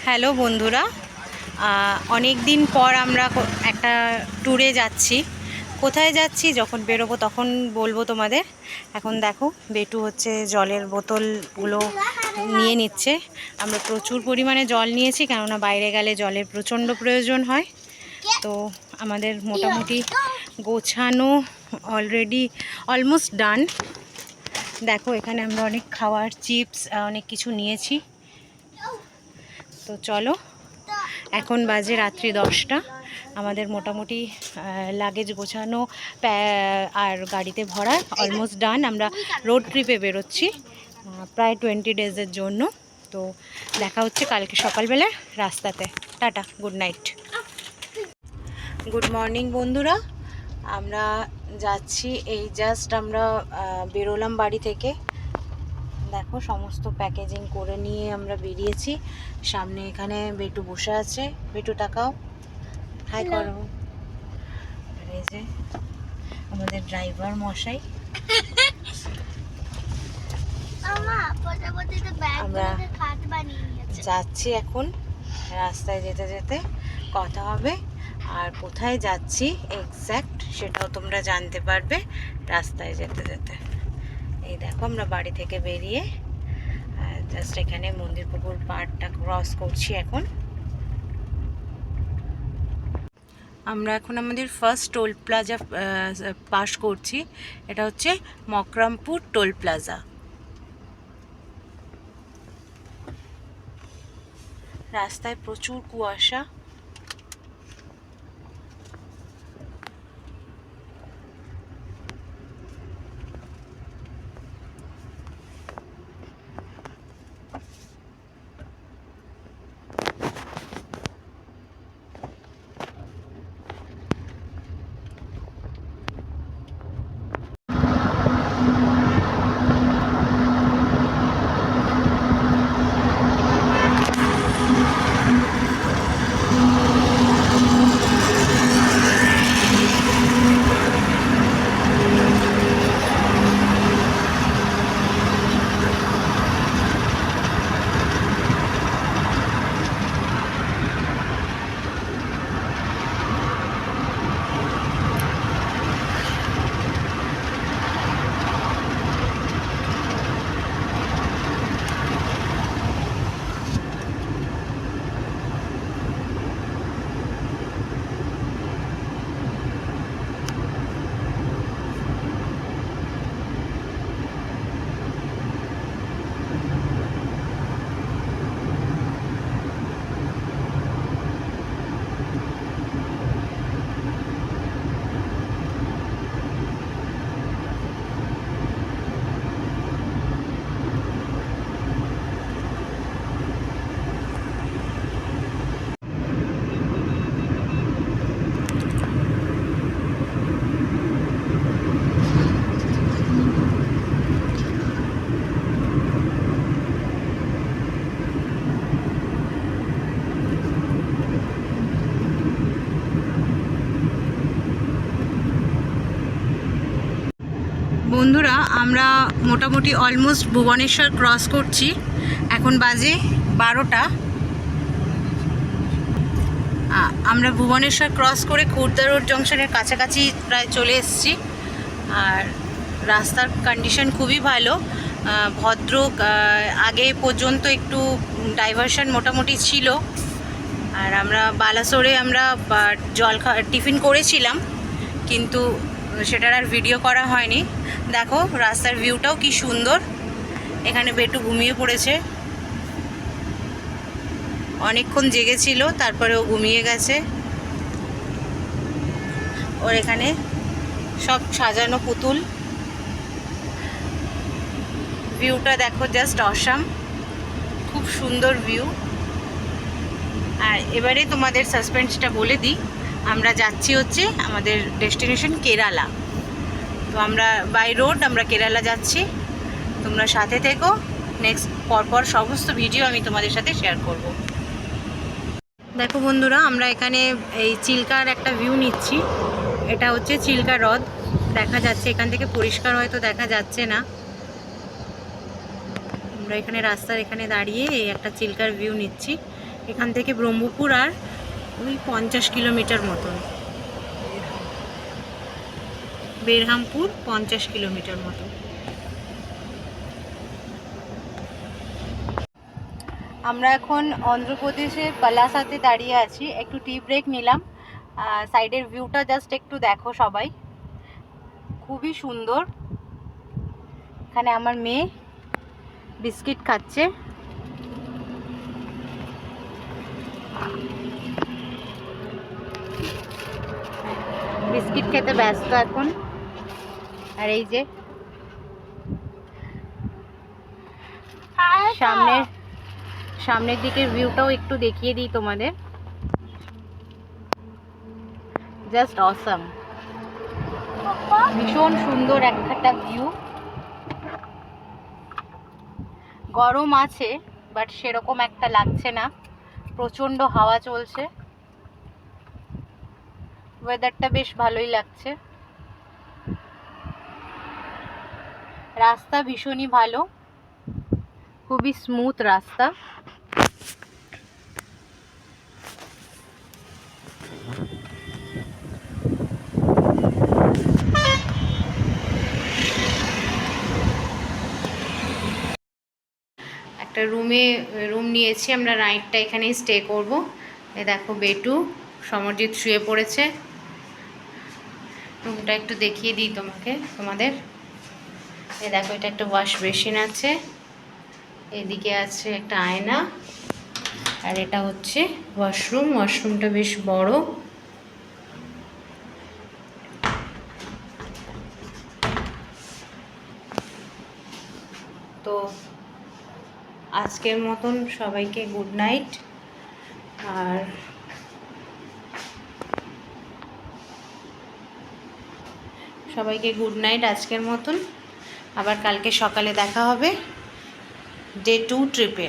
Hello বন্ধুরা, অনেক দিন পর আমরা একটা ট্যুরে যাচ্ছি। কোথায় যাচ্ছি যখন বেরোবো তখন বলবো তোমাদের। এখন দেখো বেটু হচ্ছে জলের বোতলগুলো নিয়ে নিচ্ছে। আমরা প্রচুর পরিমাণে জল নিয়েছি, কেননা বাইরে গেলে জলের প্রচণ্ড প্রয়োজন হয়। তো আমাদের মোটামুটি গোছানো অলরেডি অলমোস্ট ডান। দেখো এখানে আমরা অনেক খাওয়ার চিপস অনেক কিছু নিয়েছি। তো চলো, এখন বাজে রাত্রি 10টা। আমাদের মোটামুটি লাগেজ গোছানো আর গাড়িতে ভরা অলমোস্ট ডান। আমরা রোড ট্রিপে বেরোচ্ছি প্রায় 20 ডেজের জন্য। তো দেখা হচ্ছে কালকে সকালবেলা রাস্তাতে। Tata, good night. Good morning বন্ধুরা, আমরা যাচ্ছি। এই জাস্ট আমরা বেরোলাম বাড়ি থেকে। দেখো সমস্ত প্যাকেজিং করে নিয়ে আমরা বেরিয়েছি। সামনে এখানে বেটু বসে আছে। বেটু তাকাও, হাই করো। আর এই যে আমাদের ড্রাইভার মশাই। আমরা যাচ্ছি এখন। রাস্তায় যেতে যেতে কথা হবে, আর কোথায় যাচ্ছি এক্স্যাক্ট সেটাও তোমরা জানতে পারবে রাস্তায় যেতে যেতে। এই দেখো আমরা বাড়ি থেকে বেরিয়ে জাস্ট এখানে মন্দিরপুকুর পাড়টা ক্রস করছি। এখন আমরা আমাদের ফার্স্ট টোল প্লাজা পাস করছি। এটা হচ্ছে মকরমপুর টোল প্লাজা। রাস্তায় প্রচুর কুয়াশা। বন্ধুরা, আমরা মোটামুটি অলমোস্ট ভুবনেশ্বর ক্রস করছি। এখন বাজে 12টা। আমরা ভুবনেশ্বর ক্রস করে খুর্দা রোড জংশনের কাছাকাছি প্রায় চলে এসেছি। আর রাস্তার কন্ডিশন খুবই ভালো, ভদ্র। আগে পর্যন্ত একটু ডাইভারশন মোটামুটি ছিল। আর আমরা বালাসোরে আমরা টিফিন করেছিলাম, কিন্তু সেটার আর ভিডিও করা হয়নি। দেখো রাস্তার ভিউটাও কি সুন্দর। এখানে বেটু ঘুমিয়ে পড়েছে, অনেকক্ষণ জেগেছিল, তারপরে ও ঘুমিয়ে গেছে। ওর এখানে সব সাজানো পুতুল। ভিউটা দেখো, জাস্ট অসাম, খুব সুন্দর ভিউ। আর এবারে তোমাদের সাসপেন্সটা বলে দিই, আমরা যাচ্ছি হচ্ছে আমাদের ডেস্টিনেশন কেরালা। তো আমরা বাই রোড আমরা কেরালা যাচ্ছি। তোমরা সাথে থেকো, নেক্সট পরপর সমস্ত ভিডিও আমি তোমাদের সাথে শেয়ার করব। দেখো বন্ধুরা, আমরা এখানে এই চিল্কার একটা ভিউ নিচ্ছি। এটা হচ্ছে চিল্কা হ্রদ, দেখা যাচ্ছে এখান থেকে, পরিষ্কার হয়তো দেখা যাচ্ছে না। আমরা এখানে রাস্তার এখানে দাঁড়িয়ে এই একটা চিল্কার ভিউ নিচ্ছি। এখান থেকে ব্রহ্মপুর আর ওই 50 কিলোমিটার মতন, বেরহামপুর 50 কিলোমিটার মতো। আমরা এখন অন্ধ্রপ্রদেশের পালাসাতে দাঁড়িয়ে আছি, একটু টি ব্রেক নিলাম। সাইডের ভিউটা জাস্ট একটু দেখো সবাই, খুবই সুন্দর। এখানে আমার মেয়ে বিস্কিট খাচ্ছে। বিস্কিট খেতে ব্যস্ত এখন। আর এই যে সামনের দিকের ভিউটাও একটু দেখিয়ে দিই তোমাদের। জাস্ট অসাম, ভীষণ সুন্দর একটা ভিউ। গরম আছে বাট সেরকম একটা লাগছে না, প্রচণ্ড হাওয়া চলছে, ওয়েদারটা বেশ ভালোই লাগছে। রাস্তা ভীষণই ভালো, খুবই স্মুথ রাস্তা। একটা রুম নিয়েছি আমরা, নাইটটা এখানেই স্টে করব। এই দেখো বেটু সমরজিৎ শুয়ে পড়েছে। রুমটা একটু দেখিয়ে দিই তোমাদের। এই দেখো, এটা একটা ওয়াশ বেসিন আছে, এদিকে আছে একটা আয়না, আর এটা হচ্ছে ওয়াশরুমটা বেশ বড়। তো আজকের মতন সবাইকে গুড নাইট। আর সবাইকে গুড নাইট আজকের মতন। আবার কালকে সকালে দেখা হবে ডে 2 ট্রিপে।